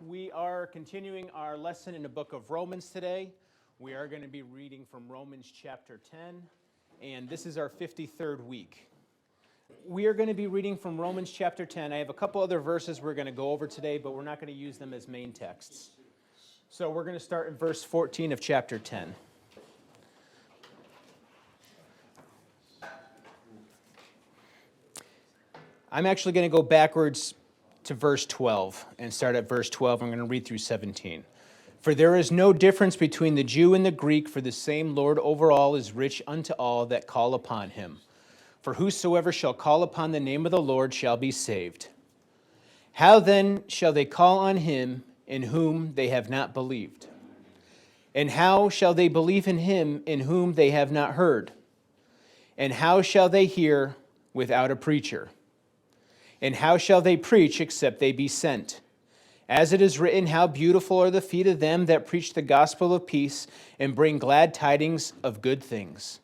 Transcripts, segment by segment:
We are continuing our lesson in the book of Romans today. We are going to be reading from Romans chapter 10, and this is our 53rd week. We are going to be reading from Romans chapter 10. I have a couple other verses we're going to go over today, but we're not going to use them as main texts. So we're going to start in verse 14 of chapter 10. I'm actually going to go backwards to verse 12 and start at verse 12. I'm going to read through 17. For there is no difference between the Jew and the Greek, for the same Lord over all is rich unto all that call upon him. For whosoever shall call upon the name of the Lord shall be saved. How then shall they call on him in whom they have not believed? And how shall they believe in him in whom they have not heard? And how shall they hear without a preacher? And how shall they preach except they be sent? As it is written, how beautiful are the feet of them that preach the gospel of peace and bring glad tidings of good things.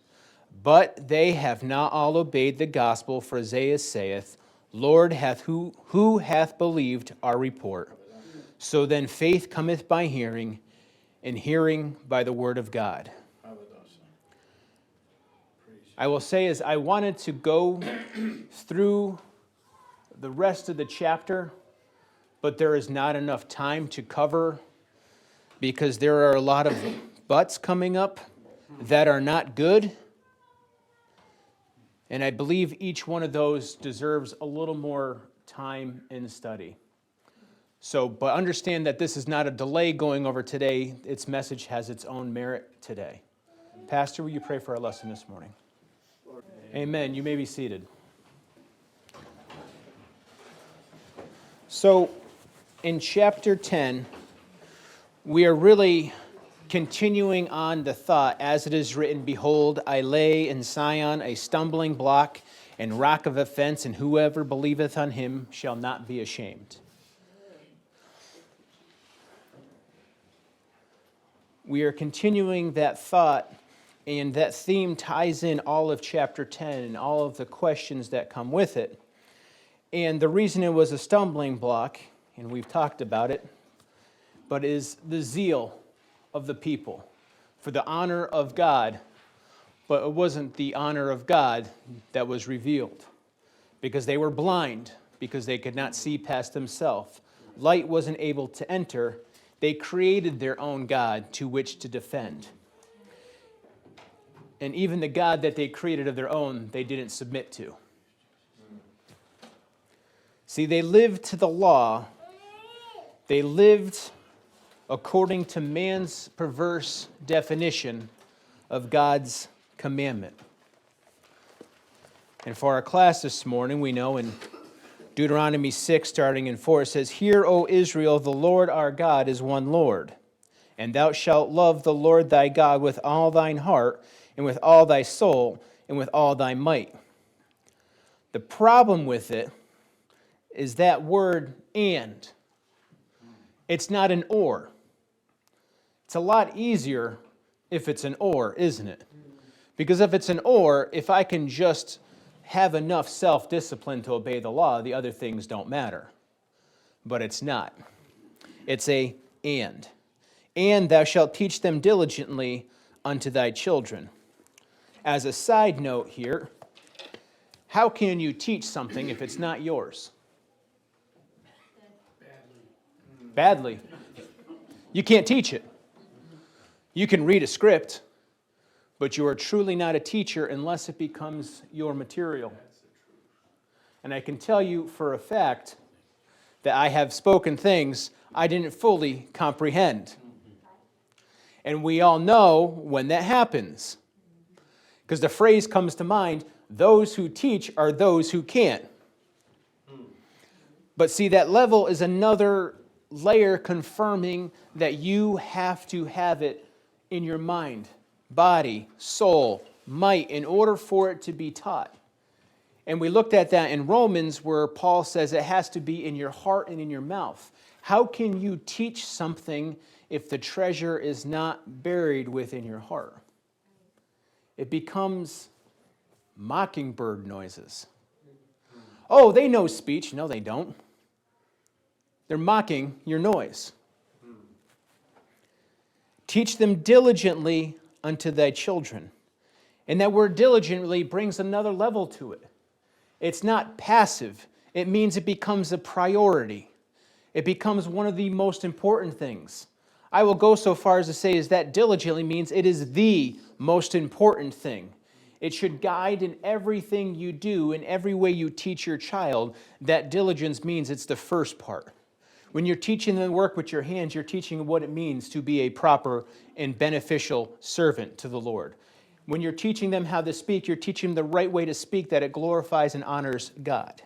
But they have not all obeyed the gospel, for Isaiah saith, Lord, who hath believed our report? So then faith cometh by hearing, and hearing by the word of God. I will say as I wanted to go through the rest of the chapter, but there is not enough time to cover because there are a lot of buts coming up that are not good. And I believe each one of those deserves a little more time and study. So, but understand that this is not a delay going over today. Its message has its own merit today. Pastor, will you pray for our lesson this morning? Amen. You may be seated. So, in chapter 10, we are really continuing on the thought, as it is written, Behold, I lay in Sion a stumbling block and rock of offense, and whoever believeth on him shall not be ashamed. We are continuing that thought, and that theme ties in all of chapter 10 and all of the questions that come with it. And the reason it was a stumbling block, and we've talked about it, but is the zeal of the people for the honor of God, but it wasn't the honor of God that was revealed because they were blind, because they could not see past themselves. Light wasn't able to enter. They created their own God to which to defend. And even the God that they created of their own, they didn't submit to. See, they lived to the law. They lived according to man's perverse definition of God's commandment. And for our class this morning, we know in Deuteronomy 6, starting in 4, it says, Hear, O Israel, the Lord our God is one Lord, and thou shalt love the Lord thy God with all thine heart, and with all thy soul, and with all thy might. The problem with it is that word and. It's not an or. It's a lot easier if it's an or, isn't it? Because if it's an or, if I can just have enough self-discipline to obey the law, the other things don't matter. But it's not. It's a and. And thou shalt teach them diligently unto thy children. As a side note here, how can you teach something if it's not yours? Badly. You can't teach it. You can read a script, but you are truly not a teacher unless it becomes your material. And I can tell you for a fact that I have spoken things I didn't fully comprehend. And we all know when that happens. Because the phrase comes to mind, those who teach are those who can't. But see, that level is another layer confirming that you have to have it in your mind, body, soul, might, in order for it to be taught. And we looked at that in Romans where Paul says it has to be in your heart and in your mouth. How can you teach something if the treasure is not buried within your heart? It becomes mockingbird noises. Oh, they know speech. No, they don't. They're mocking your noise. Teach them diligently unto thy children. And that word diligently brings another level to it. It's not passive. It means it becomes a priority. It becomes one of the most important things. I will go so far as to say is that diligently means it is the most important thing. It should guide in everything you do, in every way you teach your child. That diligence means it's the first part. When you're teaching them to work with your hands, you're teaching what it means to be a proper and beneficial servant to the Lord. When you're teaching them how to speak, you're teaching them the right way to speak, that it glorifies and honors God.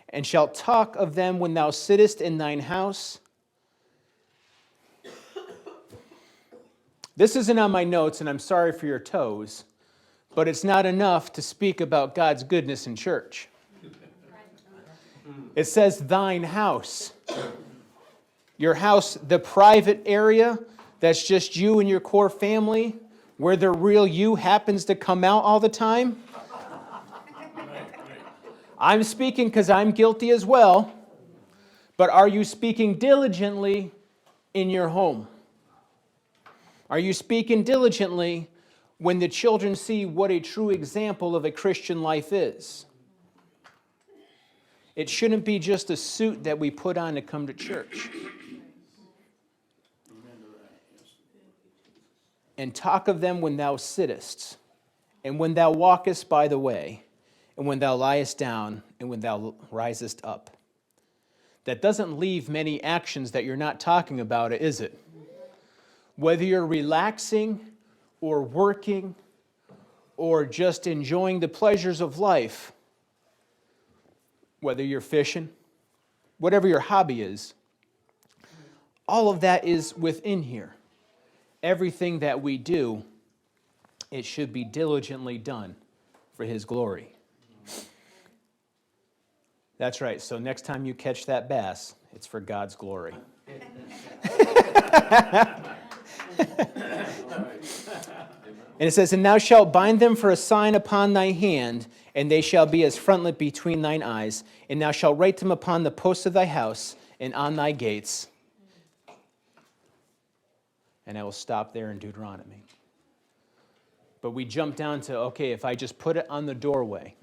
And shalt talk of them when thou sittest in thine house. This isn't on my notes, and I'm sorry for your toes, but it's not enough to speak about God's goodness in church. It says thine house. Your house, the private area that's just you and your core family, where the real you happens to come out all the time. I'm speaking because I'm guilty as well, but are you speaking diligently in your home? Are you speaking diligently when the children see what a true example of a Christian life is? It shouldn't be just a suit that we put on to come to church. And talk of them when thou sittest, and when thou walkest by the way, and when thou liest down, and when thou risest up. That doesn't leave many actions that you're not talking about, is it? Whether you're relaxing, or working, or just enjoying the pleasures of life, whether you're fishing, whatever your hobby is, all of that is within here. Everything that we do, it should be diligently done for His glory. That's right. So next time you catch that bass, it's for God's glory. And it says, and thou shalt bind them for a sign upon thy hand, and they shall be as frontlet between thine eyes, and thou shalt write them upon the posts of thy house and on thy gates. And I will stop there in Deuteronomy. But we jump down to, okay, if I just put it on the doorway,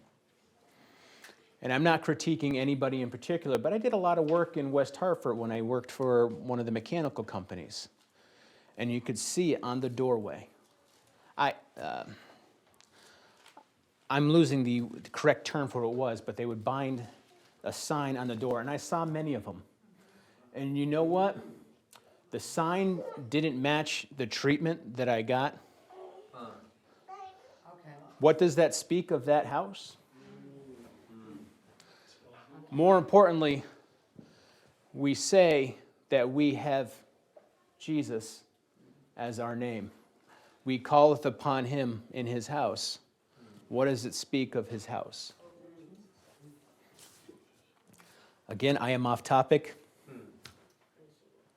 and I'm not critiquing anybody in particular, but I did a lot of work in West Hartford when I worked for one of the mechanical companies. And you could see it on the doorway. I'm losing the correct term for what it was, but they would bind a sign on the door, and I saw many of them. And you know what? The sign didn't match the treatment that I got. What does that speak of that house? More importantly, we say that we have Jesus as our name. We calleth upon him in his house. What does it speak of his house? Again, I am off topic.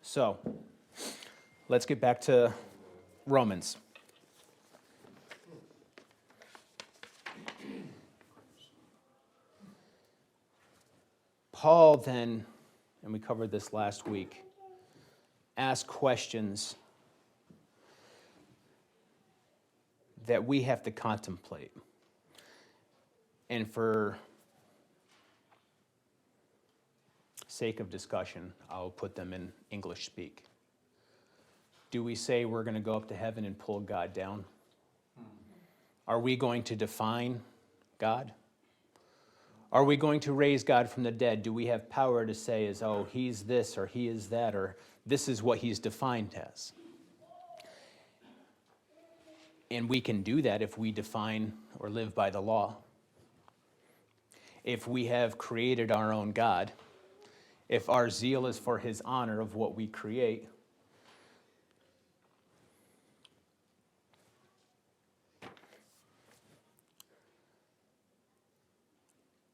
So, let's get back to Romans. Paul then, and we covered this last week, asked questions that we have to contemplate. And for sake of discussion, I'll put them in English speak. Do we say we're going to go up to heaven and pull God down? Are we going to define God? Are we going to raise God from the dead? Do we have power to say, oh, he's this or he is that, or this is what he's defined as? And we can do that if we define or live by the law. If we have created our own God, if our zeal is for his honor of what we create,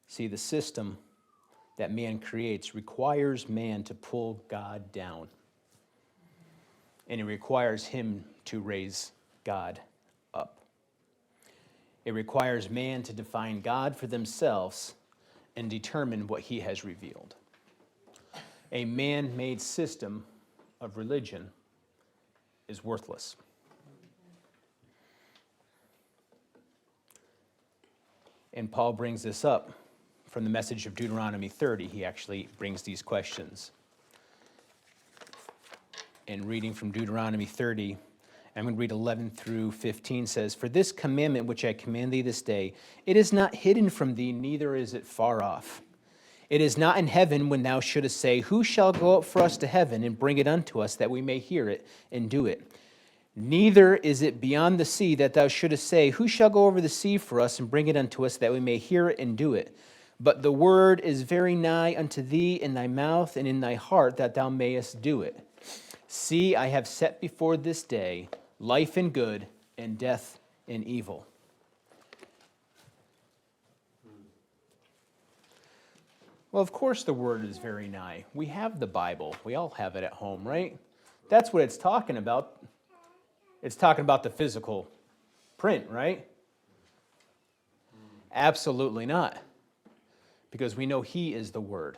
see, the system that man creates requires man to pull God down. And it requires him to raise God up. It requires man to define God for themselves and determine what he has revealed. A man-made system of religion is worthless. And Paul brings this up from the message of Deuteronomy 30. He actually brings these questions. And reading from Deuteronomy 30, I'm going to read 11 through 15, says, "For this commandment which I command thee this day, it is not hidden from thee, neither is it far off. It is not in heaven when thou shouldest say, Who shall go up for us to heaven and bring it unto us, that we may hear it and do it? Neither is it beyond the sea that thou shouldest say, Who shall go over the sea for us and bring it unto us, that we may hear it and do it? But the word is very nigh unto thee, in thy mouth and in thy heart, that thou mayest do it. See, I have set before this day life and good, and death and evil." Well, of course the word is very nigh. We have the Bible. We all have it at home, right? That's what it's talking about. It's talking about the physical print, right? Absolutely not. Because we know he is the word.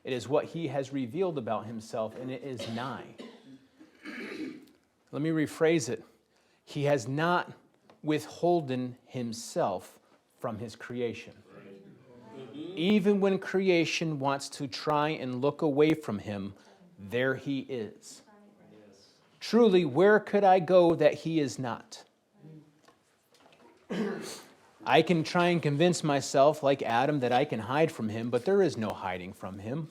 It is what he has revealed about himself, and it is nigh. Let me rephrase it. He has not withholden himself from his creation. Even when creation wants to try and look away from him, there he is. Truly, where could I go that he is not? I can try and convince myself, like Adam, that I can hide from him, but there is no hiding from him.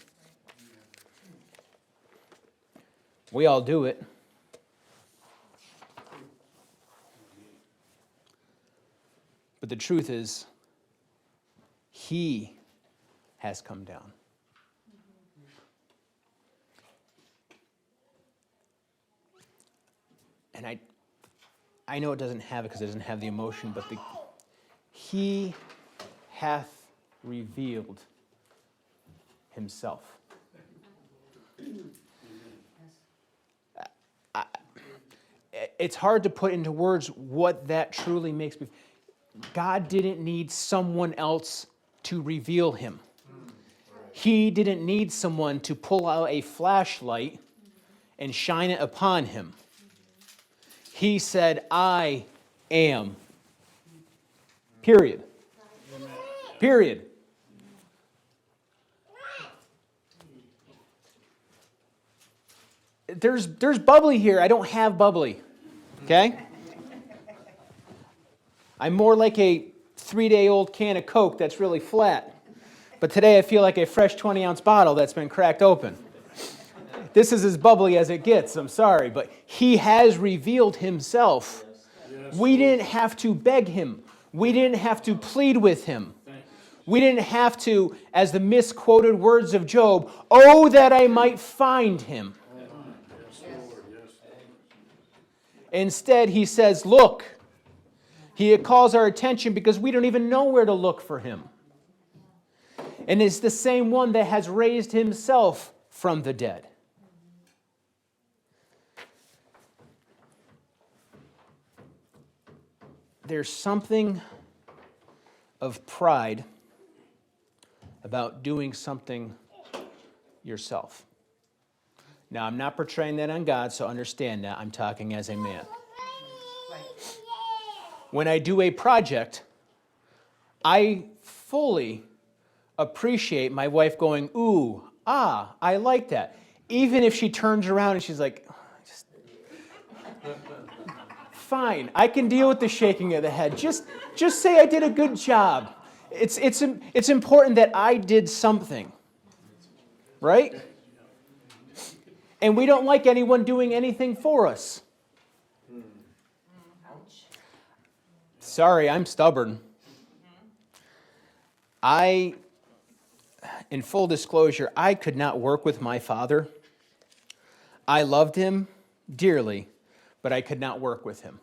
We all do it. But the truth is, he has come down. And I know it doesn't have it because it doesn't have the emotion, but he hath revealed himself. It's hard to put into words what that truly makes me. God didn't need someone else to reveal him. He didn't need someone to pull out a flashlight and shine it upon him. He said, I am. Period. Period. There's bubbly here. I don't have bubbly. Okay? I'm more like a 3-day-old can of Coke that's really flat. But today I feel like a fresh 20-ounce bottle that's been cracked open. This is as bubbly as it gets, I'm sorry, but he has revealed himself. We didn't have to beg him. We didn't have to plead with him. We didn't have to, as the misquoted words of Job, oh, that I might find him. Instead, he says, look. He calls our attention because we don't even know where to look for him. And it's the same one that has raised himself from the dead. There's something of pride about doing something yourself. Now, I'm not portraying that on God, so understand that. I'm talking as a man. When I do a project, I fully appreciate my wife going, ooh, ah, I like that. Even if she turns around and she's like, fine, I can deal with the shaking of the head. Just say I did a good job. It's important that I did something, right? And we don't like anyone doing anything for us. Sorry, I'm stubborn. In full disclosure, I could not work with my father. I loved him dearly, but I could not work with him.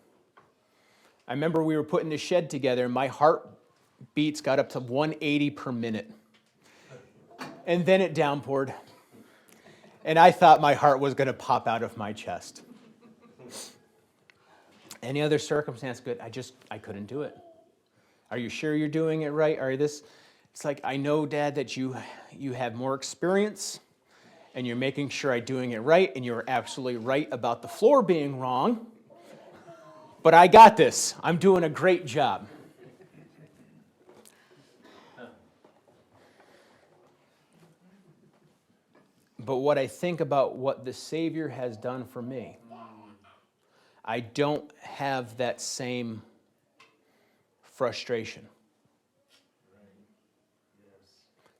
I remember we were putting the shed together, and my heartbeats got up to 180 per minute. And then it downpoured. And I thought my heart was going to pop out of my chest. Any other circumstance, good. I couldn't do it. Are you sure you're doing it right? It's like, I know, Dad, that you have more experience and you're making sure I'm doing it right, and you're absolutely right about the floor being wrong. But I got this. I'm doing a great job. But what I think about what the Savior has done for me, I don't have that same frustration.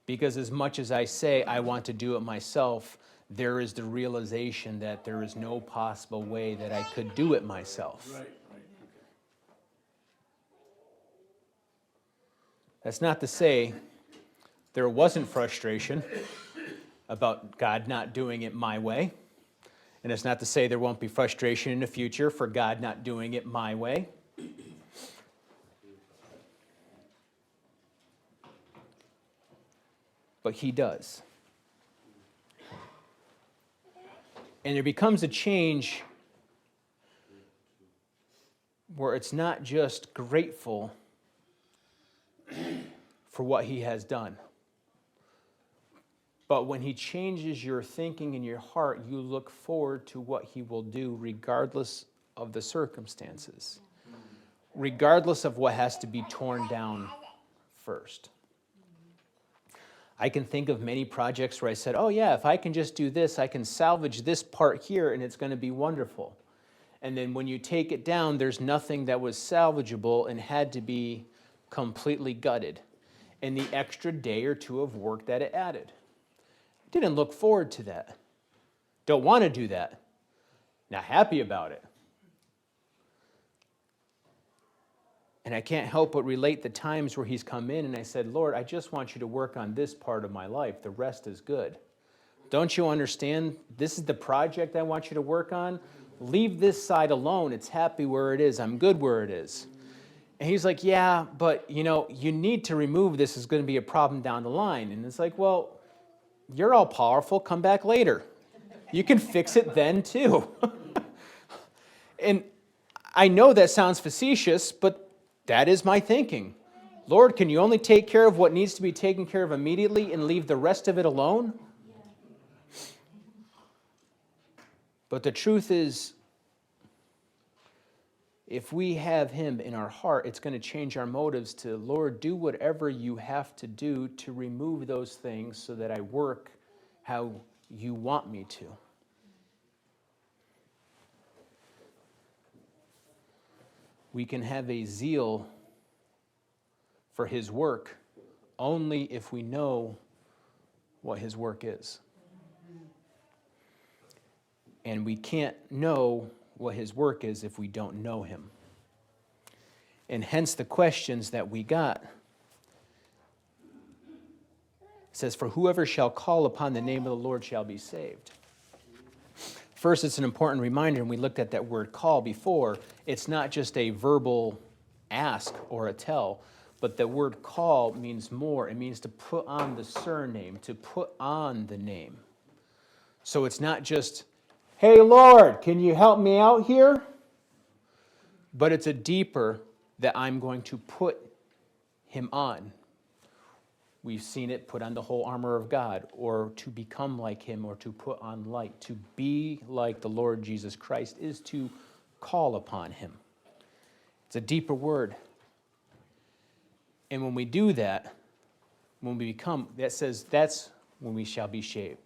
Because as much as I say I want to do it myself, there is the realization that there is no possible way that I could do it myself. Right. That's not to say there wasn't frustration about God not doing it my way. And it's not to say there won't be frustration in the future for God not doing it my way. But he does. And there becomes a change where it's not just grateful for what he has done. But when he changes your thinking and your heart, you look forward to what he will do regardless of the circumstances, regardless of what has to be torn down first. I can think of many projects where I said, oh yeah, if I can just do this, I can salvage this part here and it's going to be wonderful. And then when you take it down, there's nothing that was salvageable and had to be completely gutted. And the extra day or two of work that it added. Didn't look forward to that. Don't want to do that. Not happy about it. And I can't help but relate the times where he's come in and I said, Lord, I just want you to work on this part of my life. The rest is good. Don't you understand? This is the project I want you to work on. Leave this side alone. It's happy where it is. I'm good where it is. And he's like, yeah, but you need to remove this. It's going to be a problem down the line. And it's like, well, you're all powerful. Come back later. You can fix it then too. And I know that sounds facetious, but that is my thinking. Lord, can you only take care of what needs to be taken care of immediately and leave the rest of it alone? But the truth is, if we have him in our heart, it's going to change our motives to, Lord, do whatever you have to do to remove those things so that I work how you want me to. We can have a zeal for his work only if we know what his work is. And we can't know what his work is if we don't know him. And hence the questions that we got. It says, for whoever shall call upon the name of the Lord shall be saved. First, it's an important reminder, and we looked at that word call before. It's not just a verbal ask or a tell, but the word call means more. It means to put on the surname, to put on the name. So it's not just, hey, Lord, can you help me out here? But it's a deeper that I'm going to put him on. We've seen it put on the whole armor of God, or to become like him, or to put on light. To be like the Lord Jesus Christ is to call upon him. It's a deeper word. And when we do that, when we become, that says that's when we shall be saved.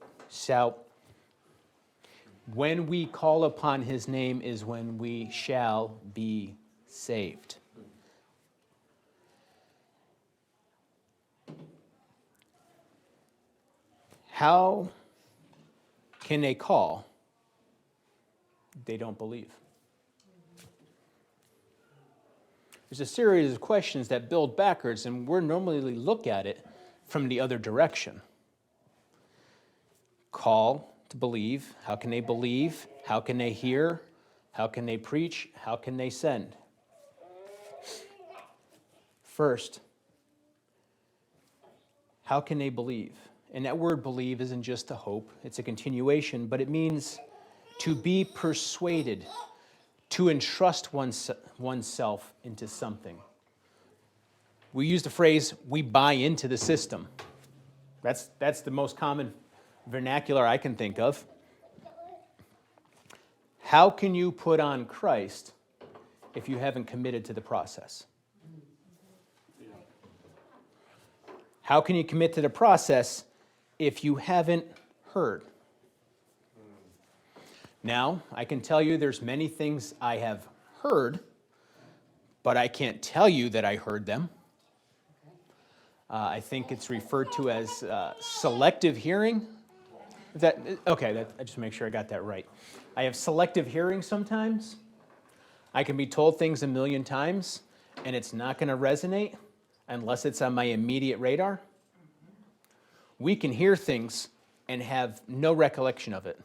When we call upon his name is when we shall be saved. How can they call? They don't believe. There's a series of questions that build backwards, and we're normally look at it from the other direction. Call to believe. How can they believe? How can they hear? How can they preach? How can they send? First, how can they believe? And that word believe isn't just a hope, it's a continuation, but it means to be persuaded, to entrust oneself into something. We use the phrase, we buy into the system. That's the most common vernacular I can think of. How can you put on Christ if you haven't committed to the process? How can you commit to the process if you haven't heard? Now, I can tell you there's many things I have heard, but I can't tell you that I heard them. I think it's referred to as selective hearing. I just make sure I got that right. I have selective hearing sometimes. I can be told things a million times, and it's not going to resonate unless it's on my immediate radar. We can hear things and have no recollection of it.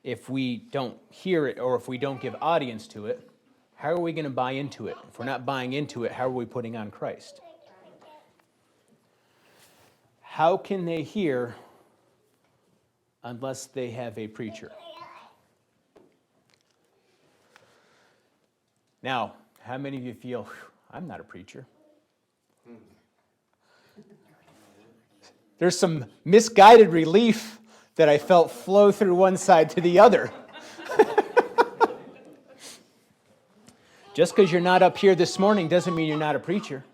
If we don't hear it or if we don't give audience to it, how are we going to buy into it? If we're not buying into it, how are we putting on Christ? How can they hear unless they have a preacher? Now, how many of you feel, I'm not a preacher? There's some misguided relief that I felt flow through one side to the other. Just because you're not up here this morning doesn't mean you're not a preacher.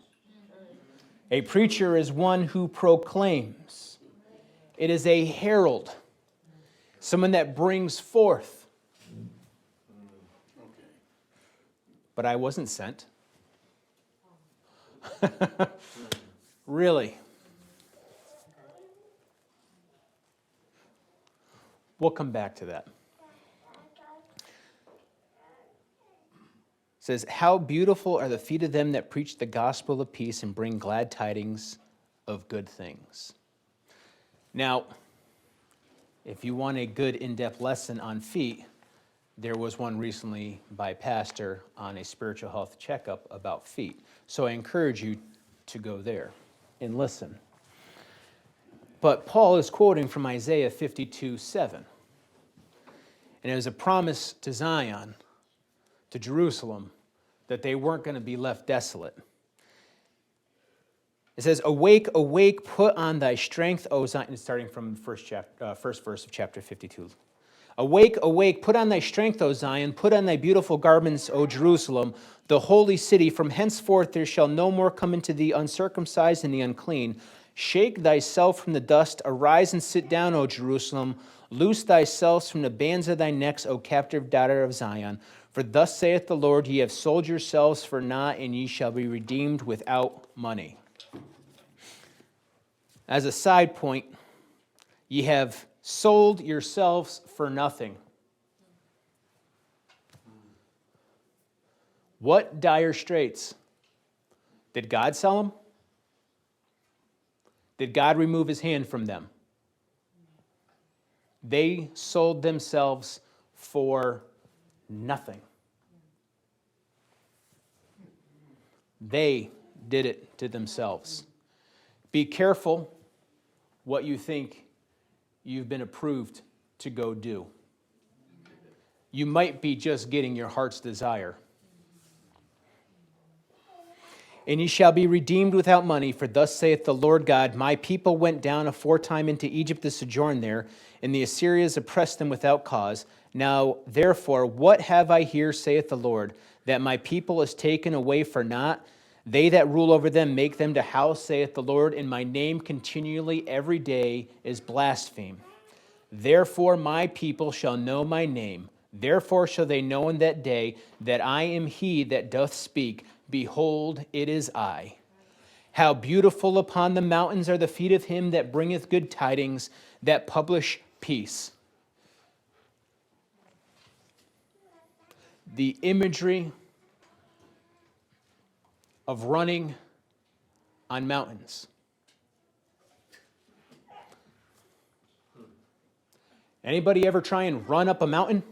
A preacher is one who proclaims. It is a herald, someone that brings forth. But I wasn't sent. Really. We'll come back to that. It says, how beautiful are the feet of them that preach the gospel of peace and bring glad tidings of good things. Now, if you want a good in-depth lesson on feet, there was one recently by Pastor on a spiritual health checkup about feet. So I encourage you to go there and listen. But Paul is quoting from Isaiah 52:7. And it was a promise to Zion, to Jerusalem, that they weren't going to be left desolate. It says, awake, awake, put on thy strength, O Zion. Starting from the first verse of chapter 52. Awake, awake, put on thy strength, O Zion, put on thy beautiful garments, O Jerusalem, the holy city. From henceforth there shall no more come into thee uncircumcised and the unclean. Shake thyself from the dust, arise and sit down, O Jerusalem. Loose thyself from the bands of thy necks, O captive daughter of Zion. For thus saith the Lord, ye have sold yourselves for naught, and ye shall be redeemed without money. As a side point, ye have sold yourselves for nothing. What dire straits? Did God sell them? Did God remove his hand from them? They sold themselves for nothing. They did it to themselves. Be careful what you think you've been approved to go do. You might be just getting your heart's desire. And ye shall be redeemed without money, for thus saith the Lord God, my people went down aforetime into Egypt to sojourn there, and the Assyrians oppressed them without cause. Now, therefore, what have I here, saith the Lord, that my people is taken away for naught? They that rule over them make them to house, saith the Lord, and my name continually every day is blasphemed. Therefore my people shall know my name. Therefore shall they know in that day that I am he that doth speak. Behold, it is I. How beautiful upon the mountains are the feet of him that bringeth good tidings, that publish peace. The imagery of running on mountains. Anybody ever try and run up a mountain?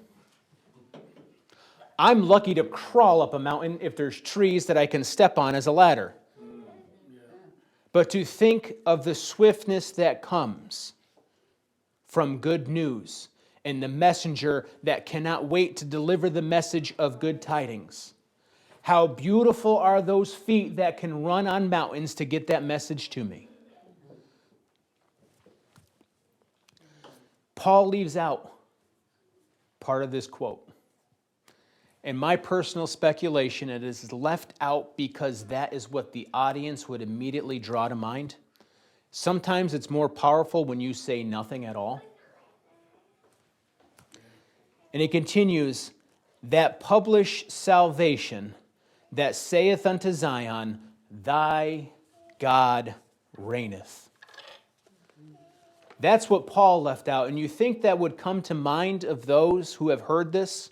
I'm lucky to crawl up a mountain if there's trees that I can step on as a ladder. But to think of the swiftness that comes from good news and the messenger that cannot wait to deliver the message of good tidings. How beautiful are those feet that can run on mountains to get that message to me. Paul leaves out part of this quote. In my personal speculation, it is left out because that is what the audience would immediately draw to mind. Sometimes it's more powerful when you say nothing at all. And it continues, that publish salvation, that saith unto Zion, thy God reigneth. That's what Paul left out. And you think that would come to mind of those who have heard this?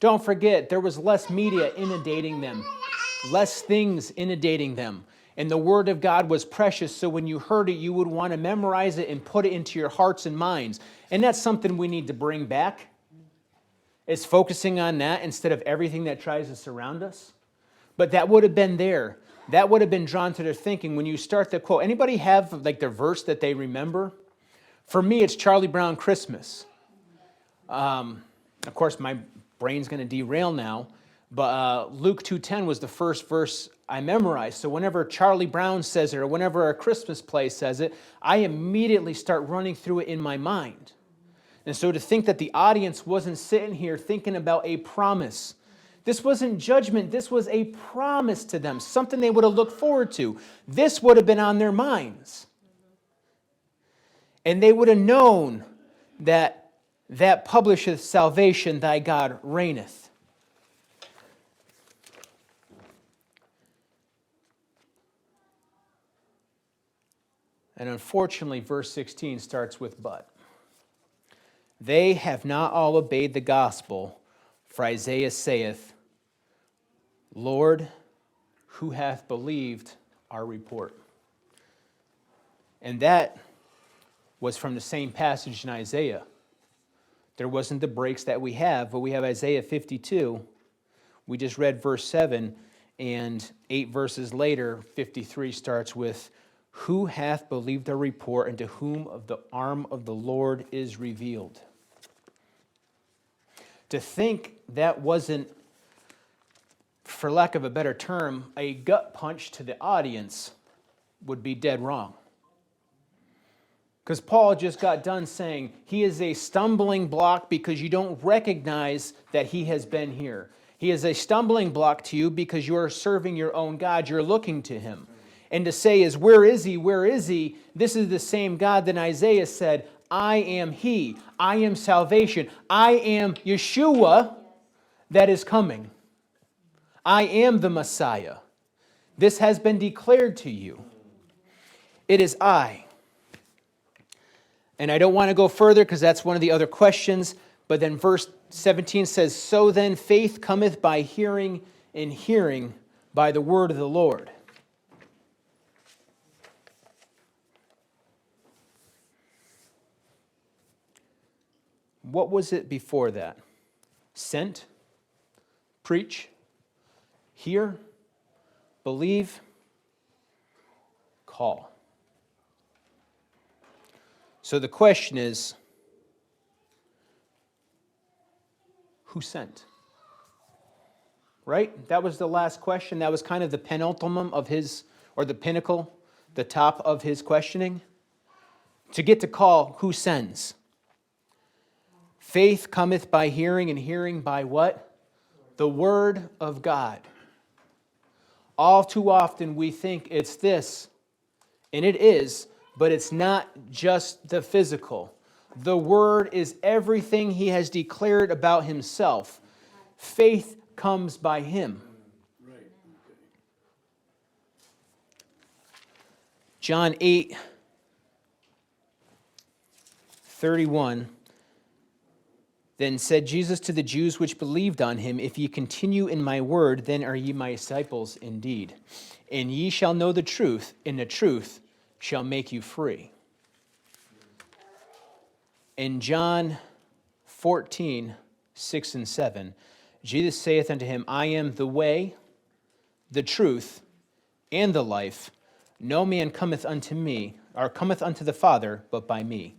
Don't forget, there was less media inundating them, less things inundating them. And the Word of God was precious, so when you heard it, you would want to memorize it and put it into your hearts and minds. And that's something we need to bring back. It's focusing on that instead of everything that tries to surround us. But that would have been there. That would have been drawn to their thinking when you start the quote. Anybody have like their verse that they remember? For me, it's Charlie Brown Christmas. Of course, my brain's going to derail now, but Luke 2:10 was the first verse I memorized. So whenever Charlie Brown says it or whenever a Christmas play says it, I immediately start running through it in my mind. And so to think that the audience wasn't sitting here thinking about a promise. This wasn't judgment. This was a promise to them, something they would have looked forward to. This would have been on their minds. And they would have known that publisheth salvation, thy God reigneth. And unfortunately, verse 16 starts with but. They have not all obeyed the gospel, for Isaiah saith, Lord, who hath believed our report? And that was from the same passage in Isaiah. There wasn't the breaks that we have, but we have Isaiah 52. We just read verse 7, and 8 verses later, 53 starts with, who hath believed our report, and to whom of the arm of the Lord is revealed? To think that wasn't, for lack of a better term, a gut punch to the audience would be dead wrong. Because Paul just got done saying he is a stumbling block because you don't recognize that he has been here. He is a stumbling block to you because you are serving your own God. You're looking to him. And to say is, where is he? Where is he? This is the same God that Isaiah said, I am he. I am salvation. I am Yeshua that is coming. I am the Messiah. This has been declared to you. It is I. And I don't want to go further because that's one of the other questions. But then verse 17 says, so then faith cometh by hearing, and hearing by the word of the Lord. What was it before that? Sent, preach, hear, believe, call. So the question is, who sent? Right? That was the last question. That was kind of the penultimum of his, or the pinnacle, the top of his questioning. To get to call, who sends? Faith cometh by hearing, and hearing by what? The Word of God. All too often we think it's this, and it is, but it's not just the physical. The Word is everything He has declared about Himself. Faith comes by Him. John 8:31. Then said Jesus to the Jews which believed on him, if ye continue in my word, then are ye my disciples indeed. And ye shall know the truth, and the truth shall make you free. In John 14:6 and 7, Jesus saith unto him, I am the way, the truth, and the life. No man cometh unto me, or cometh unto the Father, but by me.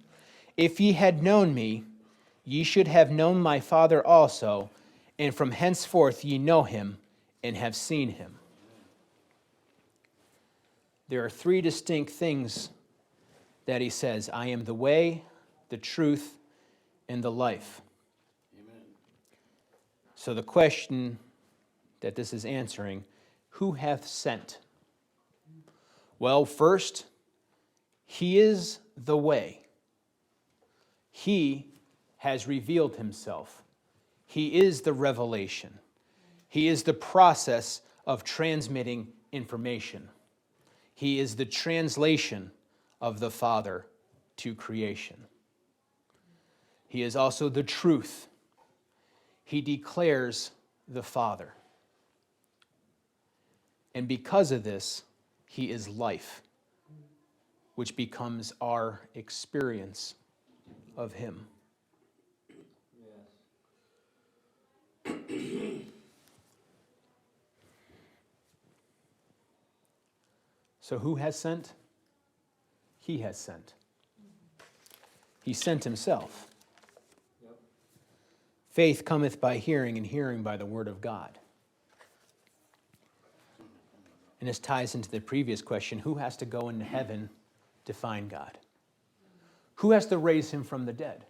If ye had known me, ye should have known my Father also, and from henceforth ye know him and have seen him. There are three distinct things that he says. I am the way, the truth, and the life. Amen. So the question that this is answering, who hath sent? Well, first, he is the way. He has revealed himself. He is the revelation. He is the process of transmitting information. He is the translation of the Father to creation. He is also the truth. He declares the Father. And because of this, he is life, which becomes our experience of him. So who has sent? He has sent. He sent himself. Yep. Faith cometh by hearing, and hearing by the word of God. And this ties into the previous question, who has to go into heaven to find God? Who has to raise him from the dead?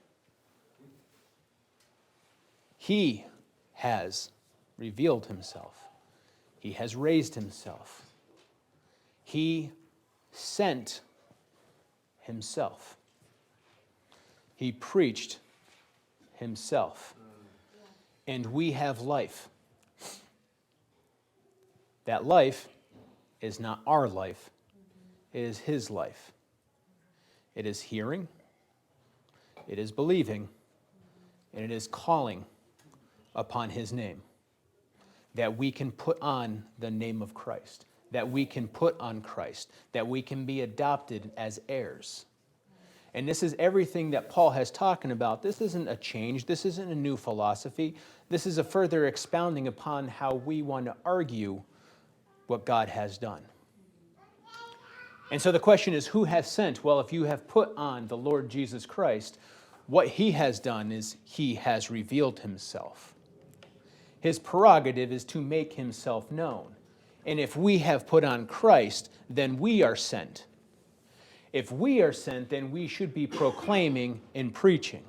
He has revealed himself. He has raised himself. He sent himself. He preached himself. And we have life. That life is not our life. It is his life. It is hearing. It is believing. And it is calling upon his name. That we can put on the name of Christ. That we can put on Christ. That we can be adopted as heirs. And this is everything that Paul has talking about. This isn't a change. This isn't a new philosophy. This is a further expounding upon how we want to argue what God has done. And so the question is, who has sent? Well, if you have put on the Lord Jesus Christ, what he has done is he has revealed himself. His prerogative is to make himself known. And if we have put on Christ, then we are sent. If we are sent, then we should be proclaiming and preaching.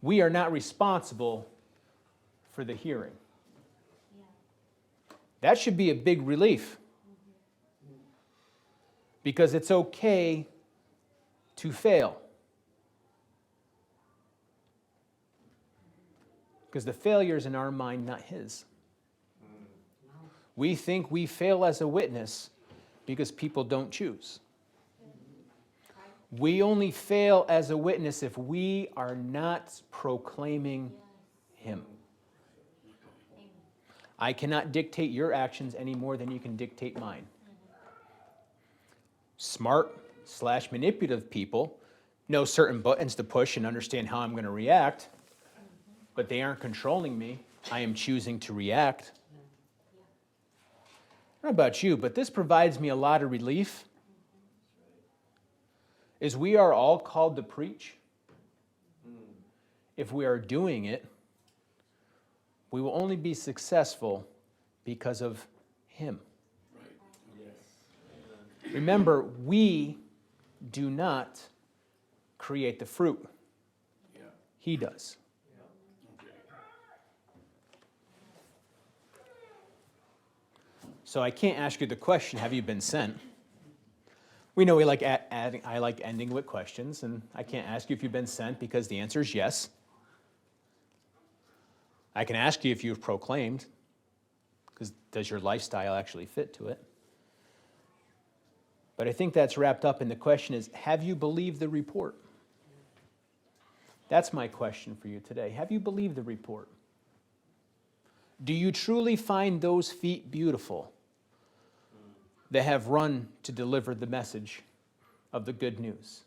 We are not responsible for the hearing. That should be a big relief. Because it's okay to fail. Because the failure is in our mind, not his. We think we fail as a witness because people don't choose. We only fail as a witness if we are not proclaiming him. I cannot dictate your actions any more than you can dictate mine. Smart/manipulative people know certain buttons to push and understand how I'm going to react, but they aren't controlling me. I am choosing to react. I don't know about you, but this provides me a lot of relief. Is we are all called to preach. If we are doing it, we will only be successful because of him. Remember, we do not create the fruit. He does. So I can't ask you the question, have you been sent? We know I like ending with questions, and I can't ask you if you've been sent because the answer is yes. I can ask you if you've proclaimed, because does your lifestyle actually fit to it? But I think that's wrapped up in the question is, have you believed the report? That's my question for you today. Have you believed the report? Do you truly find those feet beautiful that have run to deliver the message of the good news,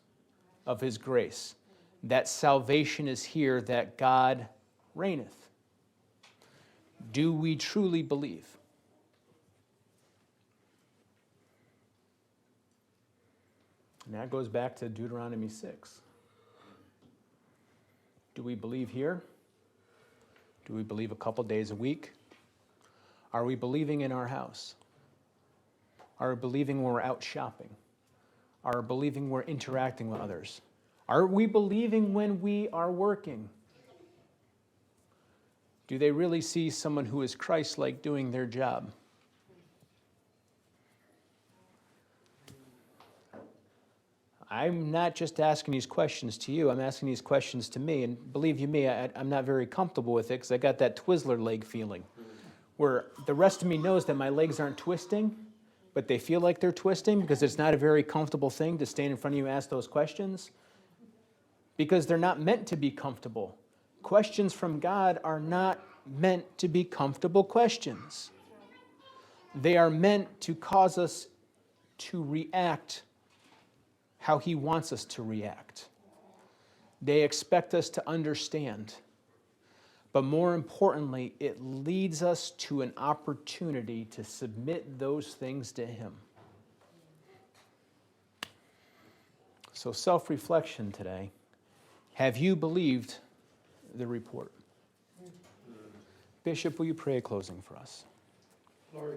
of his grace, that salvation is here, that God reigneth? Do we truly believe? And that goes back to Deuteronomy 6. Do we believe here? Do we believe a couple days a week? Are we believing in our house? Are we believing when we're out shopping? Are we believing we're interacting with others? Are we believing when we are working? Do they really see someone who is Christ-like doing their job? I'm not just asking these questions to you, I'm asking these questions to me. And believe you me, I'm not very comfortable with it because I got that Twizzler leg feeling where the rest of me knows that my legs aren't twisting, but they feel like they're twisting because it's not a very comfortable thing to stand in front of you and ask those questions because they're not meant to be comfortable. Questions from God are not meant to be comfortable questions. They are meant to cause us to react how he wants us to react. They expect us to understand. But more importantly, it leads us to an opportunity to submit those things to him. So self-reflection today. Have you believed the report? Bishop, will you pray a closing for us?